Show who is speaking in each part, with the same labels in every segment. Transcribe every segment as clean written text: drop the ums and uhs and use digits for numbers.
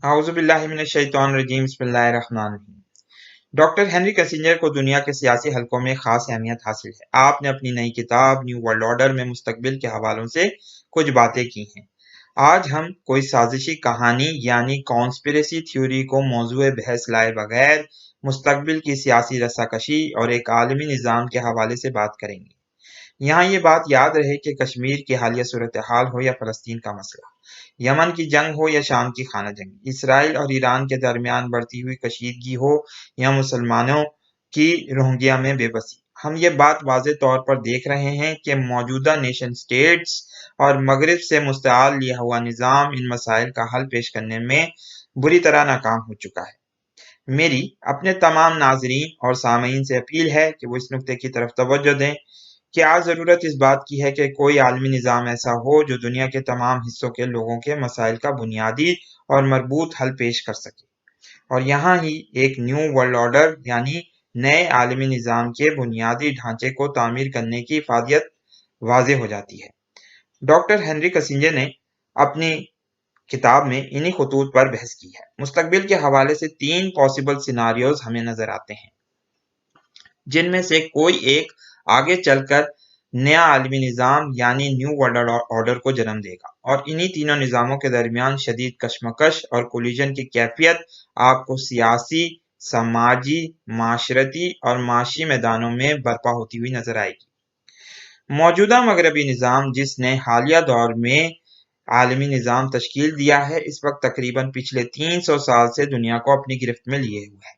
Speaker 1: औज़ुबिल्लाहिमिनश्शैतानिर्रजीम बिस्मिल्लाहिर्रहमानिर्रहीम। Doctor Henry Kissinger को दुनिया के सियासी हलकों में खास अहमियत हासिल है। आपने अपनी नई किताब न्यू वर्ल्ड ऑर्डर में मुस्तकबिल के हवालों से कुछ बातें की हैं। आज हम कोई साजिशी कहानी यानी कॉन्स्पिरेसी थ्योरी को मौजूए बहस लाए बगैर मुस्तकबिल की सियासी रस्साकशी और एक आलमी निज़ाम के हवाले से बात करेंगे। यहाँ ये बात याद रहे कि कश्मीर की हालिया सूरत हाल हो या फ़लस्तीन का मसला, यमन की जंग हो या शाम की खाना जंगी, इसराइल और ईरान के दरमियान बढ़ती हुई कशीदगी हो या मुसलमानों की रोहिंग्या में बेबसी, हम ये बात वाज़े तौर पर देख रहे हैं कि मौजूदा नेशन स्टेट्स और मगरिब से मुस्तआल लिया हुआ निज़ाम इन मसाइल का हल पेश करने में बुरी तरह नाकाम हो चुका है। मेरी अपने तमाम नाजरीन और सामीन से अपील है कि वो इस नुक्ते की तरफ तवज्जो दें कि आज ज़रूरत इस बात की है कि कोई आलमी निज़ाम ऐसा हो जो दुनिया के तमाम हिस्सों के लोगों के मसाइल का बुनियादी और मरबूत हल पेश कर सके, और यहाँ ही एक न्यू वर्ल्ड ऑर्डर यानी नए आलमी निज़ाम के बुनियादी ढांचे को तामीर करने की इफादियत वाज़ेह हो जाती है। डॉक्टर हेनरी किसिंजर ने अपनी किताब में इन्हीं खतूत पर बहस की है। मुस्तकबिल के हवाले से 3 पॉसिबल सिनारियोज हमें नजर आते हैं, जिनमें से कोई एक आगे चलकर नया आलमी निज़ाम यानी न्यू वर्ल्ड ऑर्डर को जन्म देगा, और इन्हीं तीनों निज़ामों के दरमियान शदीद कशमकश और कोलिजन की कैफियत आपको सियासी, समाजी, माशरती और माशी मैदानों में बर्पा होती हुई नजर आएगी। मौजूदा मगरबी निज़ाम जिसने हालिया दौर में आलमी निज़ाम तश्कील दिया है, इस वक्त तकरीबन पिछले 300 साल से दुनिया को अपनी गिरफ्त में लिए हुए है।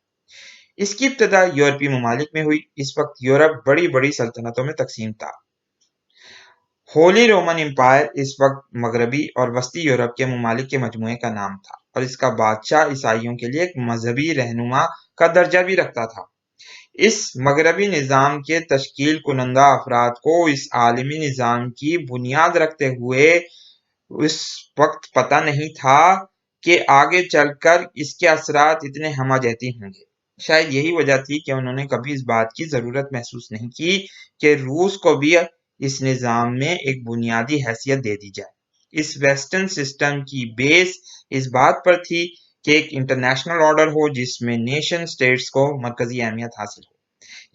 Speaker 1: इसकी इब्तदा यूरोपीय ममालिक में हुई। इस वक्त यूरोप बड़ी बड़ी सल्तनतों में तकसीम था। होली रोमन एम्पायर इस वक्त मगरबी और वस्ती यूरोप के ममालिक के मजमूए का नाम था, और इसका बादशाह ईसाइयों के लिए एक मजहबी रहनुमा का दर्जा भी रखता था। इस मगरबी निज़ाम के तश्कील कुनंदा अफराद को इस आलमी निज़ाम की बुनियाद रखते हुए उस वक्त पता नहीं था कि आगे चलकर इसके असरात इतने हमाजहती होंगे। शायद यही वजह थी कि उन्होंने कभी इस बात की ज़रूरत महसूस नहीं की कि रूस को भी इस निज़ाम में एक बुनियादी हैसियत दे दी जाए। इस वेस्टर्न सिस्टम की बेस इस बात पर थी कि एक इंटरनेशनल ऑर्डर हो जिसमें नेशन स्टेट्स को मरकजी अहमियत हासिल हो,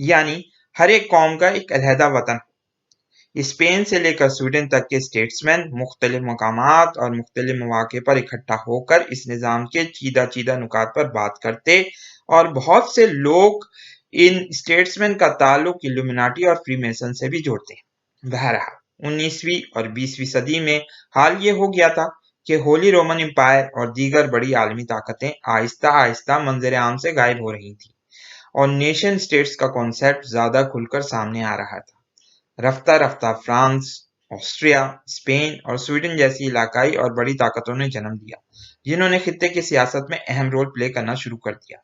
Speaker 1: यानी हर एक कौम का एक अलहदा वतन हो। स्पेन से लेकर स्वीडन तक के स्टेट्समैन मुख्तलिफ मकामात और मुख्तलिफ मौके पर इकट्ठा होकर इस निज़ाम के चीदा चीदा नुकात पर बात करते, और बहुत से लोग इन स्टेट्समैन का ताल्लुक इल्यूमिनाटी और फ्रीमेसन से भी जोड़ते हैं। बहरहाल 19वीं और 20वीं सदी में हाल ये हो गया था कि होली रोमन एम्पायर और दीगर बड़ी आलमी ताकतें आहिस्ता आहिस्ता मंजर आम से गायब हो रही थी, और नेशन स्टेट्स का कॉन्सेप्ट ज्यादा खुलकर सामने आ रहा था। रफ्ता रफ्ता फ्रांस, ऑस्ट्रिया, स्पेन और स्वीडन जैसी इलाकाई और बड़ी ताकतों ने जन्म दिया, जिन्होंने खित्ते की सियासत में अहम रोल प्ले करना शुरू कर दिया।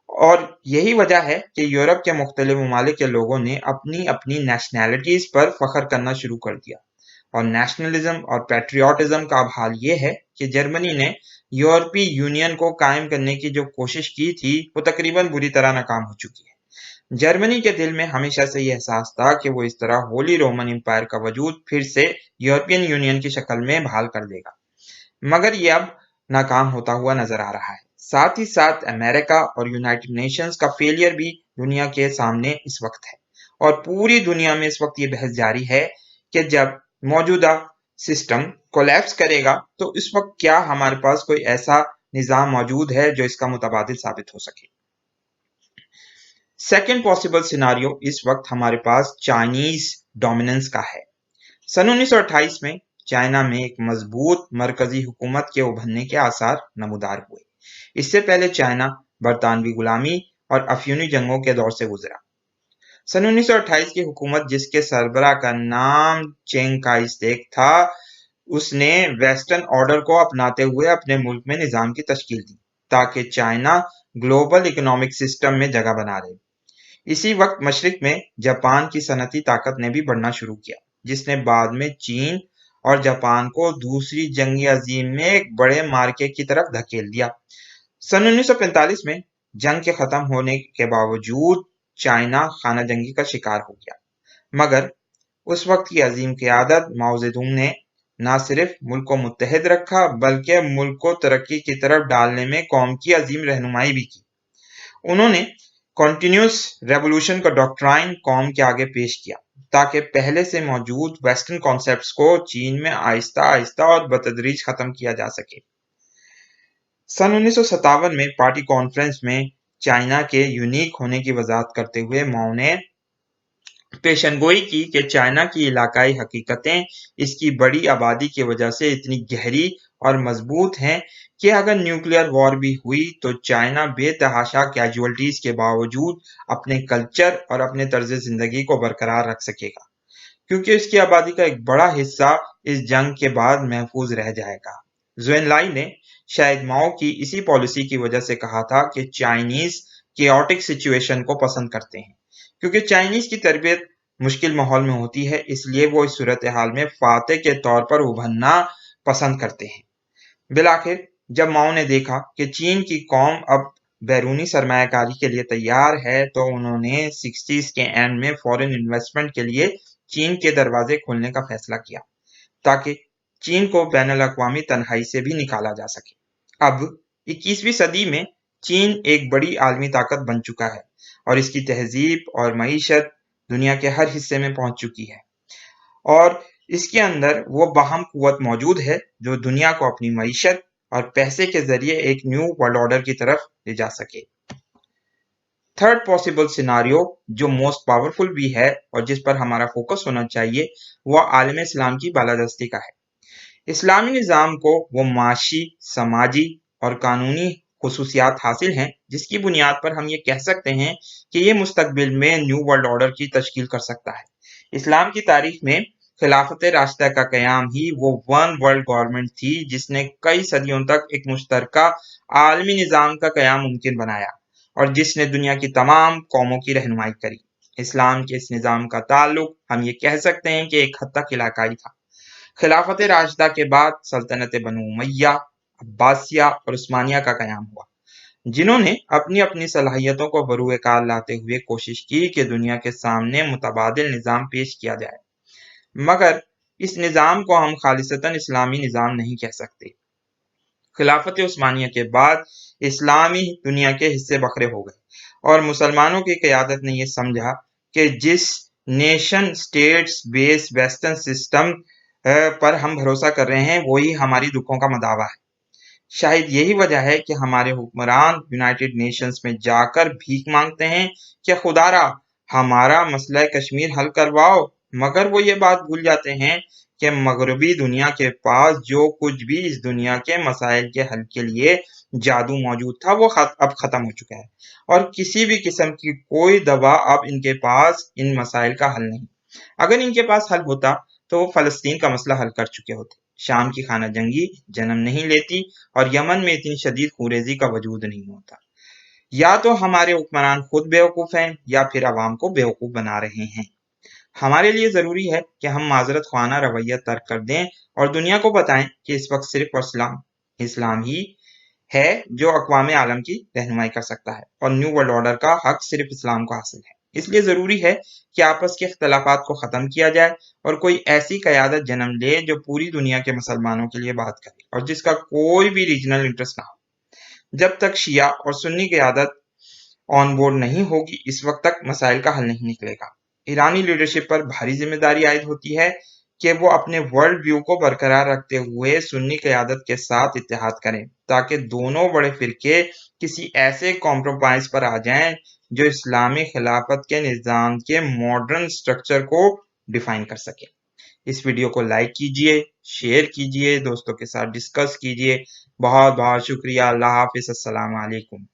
Speaker 1: और यही वजह है कि यूरोप के मुख्तलिफ ममालिक के लोगों ने अपनी अपनी नेशनैलिटीज पर फख्र करना शुरू कर दिया, और नेशनलिज्म और पैट्रियोटिज्म का अब हाल ये है कि जर्मनी ने यूरोपीय यूनियन को कायम करने की जो कोशिश की थी वो तकरीबन बुरी तरह नाकाम हो चुकी है। जर्मनी के दिल में हमेशा से ये एहसास था कि वो इस तरह होली रोमन एम्पायर का वजूद फिर से यूरोपियन यूनियन की शक्ल में बहाल कर देगा, मगर ये अब नाकाम होता हुआ नजर आ रहा है। साथ ही साथ अमेरिका और यूनाइटेड नेशंस का फेलियर भी दुनिया के सामने इस वक्त है, और पूरी दुनिया में इस वक्त ये बहस जारी है कि जब मौजूदा सिस्टम कोलैप्स करेगा तो इस वक्त क्या हमारे पास कोई ऐसा निज़ाम मौजूद है जो इसका मुतबादिल साबित हो सके। सेकेंड पॉसिबल सिनारियो इस वक्त हमारे पास चाइनीज डोमिनेंस का है। सन 1928 में चाइना में एक मजबूत मरकजी हुकूमत के उभरने के आसार नमूदार हुए। इससे पहले चाइना बरतानवी गुलामी और अफयूनी जंगों के दौर से गुजरा। सन 1928 की हुकूमत, जिसके सरबराह का नाम चेंग काई शेक था, उसने वेस्टर्न ऑर्डर को अपनाते हुए अपने मुल्क में निज़ाम की तश्कील दी ताकि चाइना ग्लोबल इकोनॉमिक सिस्टम में जगह बना रहे। इसी वक्त मशरिक में जापान की सनती ताकत ने भी बढ़ना शुरू किया, जिसने बाद में चीन और जापान को दूसरी जंग अजीम में एक बड़े मार्के की तरफ धकेल दिया। सन 1945 में जंग के खत्म होने के बावजूद चाइना खाना जंगी का शिकार हो गया, मगर उस वक्त की अजीम क़यादत माओ ज़ेडुंग ने ना सिर्फ मुल्क को मुत्तहिद रखा बल्कि मुल्क को तरक्की की तरफ डालने में कौम की अजीम रहनुमाई भी की। उन्होंने कॉन्टिन्यूस रेवोल्यूशन का डॉक्ट्राइन कौम के आगे पेश किया ताकि पहले से मौजूद वेस्टर्न कॉन्सेप्ट्स को चीन में आहिस्ता आहिस्ता और बतदरीज खत्म किया जा सके। सन 1957 में पार्टी कॉन्फ्रेंस में चाइना के यूनिक होने की वजाहत करते हुए माओ ने पेशनगोई की कि चाइना की इलाकाई हकीकतें इसकी बड़ी आबादी की वजह से इतनी गहरी और मजबूत हैं कि अगर न्यूक्लियर वॉर भी हुई तो चाइना बेतहाशा कैजुअल्टीज के बावजूद अपने कल्चर और अपने तर्ज जिंदगी को बरकरार रख सकेगा, क्योंकि इसकी आबादी का एक बड़ा हिस्सा इस जंग के बाद महफूज रह जाएगा। ज़ुएनलाई ने शायद माओ की इसी पॉलिसी की वजह से कहा था कि चाइनीज केओटिक सिचुएशन को पसंद करते हैं, क्योंकि चाइनीज की तरबियत मुश्किल माहौल में होती है, इसलिए वो इस सूरत हाल में फाते के तौर पर उभरना पसंद करते हैं। बिलाखिर जब माओ ने देखा कि चीन की कौम अब बैरूनी सरमायाकारी के लिए तैयार है तो उन्होंने 60s के एंड में फॉरेन इन्वेस्टमेंट के लिए चीन के दरवाजे खोलने का फैसला किया ताकि चीन को बैनुल अक़वामी तन्हाई से भी निकाला जा सके। अब 21वीं सदी में चीन एक बड़ी आलमी ताकत बन चुका है और इसकी तहजीब और मईशत दुनिया के हर हिस्से में पहुंच चुकी है और इसके अंदर वो बाहम कुव्वत मौजूद है जो दुनिया को अपनी मईशत और पैसे के जरिए एक न्यू वर्ल्ड ऑर्डर की तरफ ले जा सके। थर्ड पॉसिबल सिनारियो जो मोस्ट पावरफुल भी है और जिस पर हमारा फोकस होना चाहिए वह आलम इस्लाम की बालादस्ती का है। इस्लामी निज़ाम को वो माशी, समाजी और कानूनी खुसूसियात हासिल हैं जिसकी बुनियाद पर हम ये कह सकते हैं कि ये मुस्तकबिल में न्यू वर्ल्ड ऑर्डर की तश्कील कर सकता है। इस्लाम की तारीख में खिलाफत राशिदा का क़याम ही वो वन वर्ल्ड गवर्नमेंट थी जिसने कई सदियों तक एक मुश्तरका आलमी निज़ाम का क़याम मुमकिन बनाया और जिसने दुनिया की तमाम कौमों की रहनुमाई करी। इस्लाम के इस निज़ाम का ताल्लुक हम ये कह सकते हैं कि एक हद तक इलाकाई था। खिलाफत राशिदा के बाद सल्तनत बनु उमय्या, अब्बासिया और उस्मानिया का क़याम हुआ, जिन्होंने अपनी अपनी सलाहियतों को बरूए कार लाते हुए कोशिश की कि दुनिया के सामने मुतबादिल निज़ाम पेश किया जाए, मगर इस निज़ाम को हम खालिसतन इस्लामी निज़ाम नहीं कह सकते। खिलाफत उस्मानिया के बाद इस्लामी दुनिया के हिस्से बखरे हो गए और मुसलमानों की क़यादत ने यह समझा कि जिस nation states based western system पर हम भरोसा कर रहे हैं वही हमारी दुखों का मदावा है। शायद यही वजह है कि हमारे हुक्मरान यूनाइटेड नेशंस में जाकर भीख मांगते हैं कि खुदारा हमारा मसला कश्मीर हल करवाओ, मगर वो ये बात भूल जाते हैं कि मगरबी दुनिया के पास जो कुछ भी इस दुनिया के मसाइल के हल के लिए जादू मौजूद था वो अब खत्म हो चुका है और किसी भी किस्म की कोई दवा अब इनके पास इन मसाइल का हल नहीं। अगर इनके पास हल होता तो वो फलस्तीन का मसला हल कर चुके होते, शाम की खाना जंगी जन्म नहीं लेती और यमन में इतनी शदीद खूरेजी का वजूद नहीं होता। या तो हमारे हुक्मरान खुद बेवकूफ़ हैं या फिर अवाम को बेवकूफ़ बना रहे हैं। हमारे लिए ज़रूरी है कि हम माजरत ख्वाना रवैया तर्क कर दें और दुनिया को बताएं कि इस वक्त सिर्फ और इस्लाम ही है जो अक़वाम आलम की रहनुमाई कर सकता है और न्यू वर्ल्ड ऑर्डर का हक सिर्फ इस्लाम को हासिल है। इसलिए ज़रूरी है कि आपस के इख्तलाफात को ख़त्म किया जाए और कोई ऐसी क़यादत जन्म ले जो पूरी दुनिया के मुसलमानों के लिए बात करे और जिसका कोई भी रीजनल इंटरेस्ट ना हो। जब तक शिया और सुन्नी क़यादत ऑन बोर्ड नहीं होगी इस वक्त तक मसाइल का हल नहीं निकलेगा। ईरानी लीडरशिप पर भारी जिम्मेदारी आयद होती है कि वो अपने वर्ल्ड व्यू को बरकरार रखते हुए सुन्नी क़यादत के साथ इत्तेहाद करें ताकि दोनों बड़े फिरके किसी ऐसे कॉम्प्रोमाइज पर आ जाएं जो इस्लामी खिलाफत के निज़ाम के मॉडर्न स्ट्रक्चर को डिफाइन कर सके। इस वीडियो को लाइक कीजिए, शेयर कीजिए, दोस्तों के साथ डिस्कस कीजिए। बहुत बहुत शुक्रिया। अल्लाह हाफिज़। अस्सलाम वालेकुम।